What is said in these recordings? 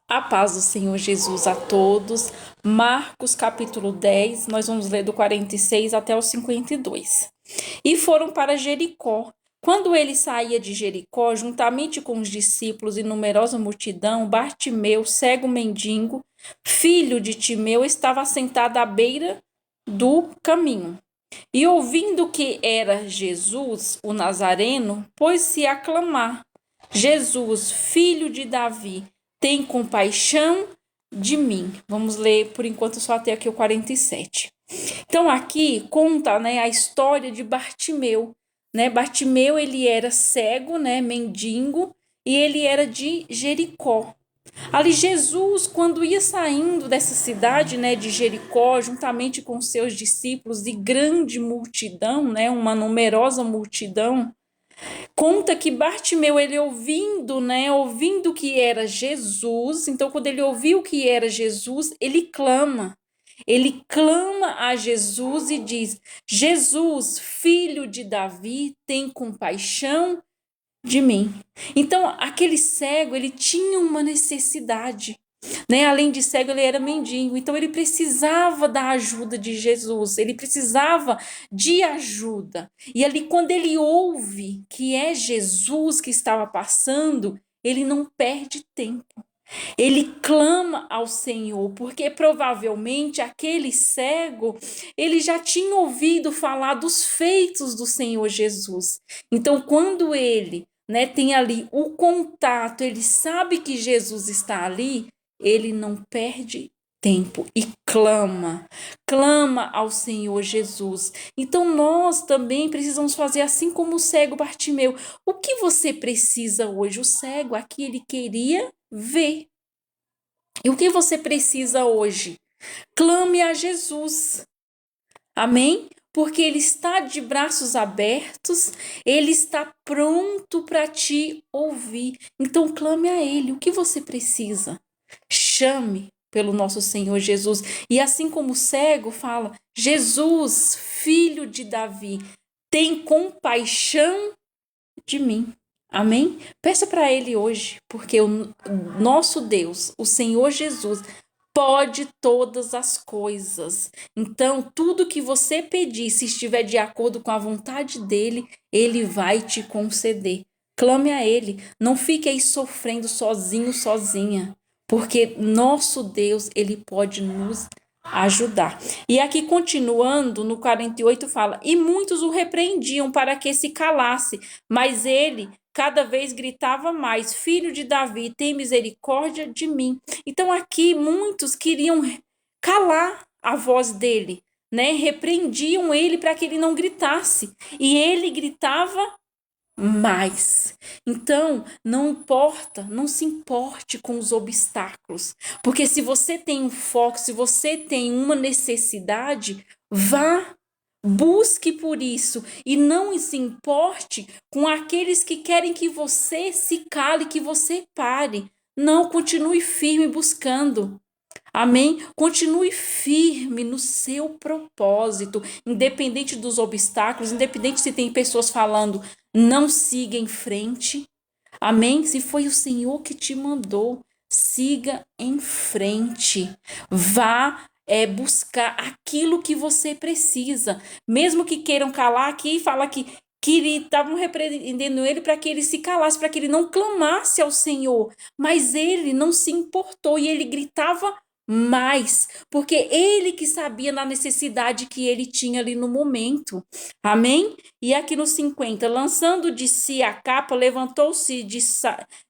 A paz do Senhor Jesus a todos. Marcos capítulo 10, nós vamos ler do 46 até o 52. E foram para Jericó. Quando ele saía de Jericó, juntamente com os discípulos e numerosa multidão, Bartimeu, cego mendigo, filho de Timeu, estava sentado à beira do caminho. E ouvindo que era Jesus, o Nazareno, pôs-se a clamar: Jesus, filho de Davi, tem compaixão de mim. Vamos ler por enquanto só até aqui o 47. Então aqui conta, a história de Bartimeu, Bartimeu, ele era cego, mendigo, e ele era de Jericó. Ali Jesus, quando ia saindo dessa cidade, de Jericó, juntamente com seus discípulos e grande multidão, uma numerosa multidão, conta que Bartimeu, ele ouvindo que era Jesus, então quando ele ouviu que era Jesus, ele clama. Ele clama a Jesus e diz: Jesus, filho de Davi, tem compaixão de mim. Então, aquele cego, ele tinha uma necessidade. Além de cego, ele era mendigo, então ele precisava da ajuda de Jesus, ele precisava de ajuda. E ali, quando ele ouve que é Jesus que estava passando, ele não perde tempo. Ele clama ao Senhor, porque provavelmente aquele cego, ele já tinha ouvido falar dos feitos do Senhor Jesus. Então, quando ele, tem ali o contato, ele sabe que Jesus está ali, ele não perde tempo e clama ao Senhor Jesus. Então nós também precisamos fazer assim como o cego Bartimeu. O que você precisa hoje? O cego aqui, ele queria ver. E o que você precisa hoje? Clame a Jesus. Amém? Porque ele está de braços abertos, ele está pronto para te ouvir. Então clame a ele. O que você precisa? Chame pelo nosso Senhor Jesus. E assim como o cego fala: Jesus, filho de Davi, tem compaixão de mim. Amém? Peça para ele hoje, porque o nosso Deus, o Senhor Jesus, pode todas as coisas. Então, tudo que você pedir, se estiver de acordo com a vontade dele, ele vai te conceder. Clame a ele, não fique aí sofrendo sozinho, sozinha, porque nosso Deus, ele pode nos ajudar. E aqui continuando, no 48 fala: e muitos o repreendiam para que se calasse, mas ele cada vez gritava mais: filho de Davi, tem misericórdia de mim. Então aqui muitos queriam calar a voz dele, repreendiam ele para que ele não gritasse, e ele gritava mais. Então, não importa, não se importe com os obstáculos, porque se você tem um foco, se você tem uma necessidade, vá, busque por isso e não se importe com aqueles que querem que você se cale, que você pare. Não, continue firme buscando. Amém? Continue firme no seu propósito, independente dos obstáculos, independente se tem pessoas falando, não siga em frente. Amém? Se foi o Senhor que te mandou, siga em frente. Vá buscar aquilo que você precisa. Mesmo que queiram calar aqui, fala que estavam repreendendo ele para que ele se calasse, para que ele não clamasse ao Senhor. Mas ele não se importou e ele gritava mais, porque ele que sabia da necessidade que ele tinha ali no momento. Amém? E aqui no 50, lançando de si a capa, levantou-se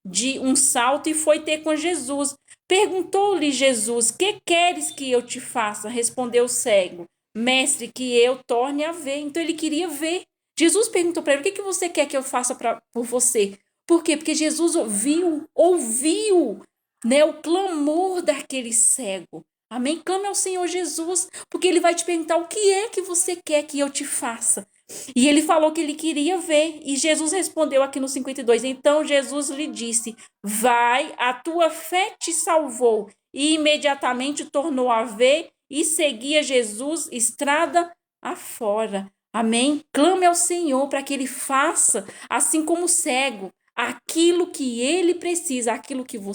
de um salto e foi ter com Jesus. Perguntou-lhe Jesus: que queres que eu te faça? Respondeu o cego: mestre, que eu torne a ver. Então ele queria ver. Jesus perguntou para ele: o que você quer que eu faça por você? Por quê? Porque Jesus ouviu o clamor daquele cego. Amém? Clame ao Senhor Jesus, porque ele vai te perguntar: o que é que você quer que eu te faça? E ele falou que ele queria ver, e Jesus respondeu aqui no 52, então Jesus lhe disse: vai, a tua fé te salvou. E imediatamente tornou a ver e seguia Jesus estrada afora. Amém? Clame ao Senhor para que ele faça, assim como o cego, aquilo que ele precisa, aquilo que você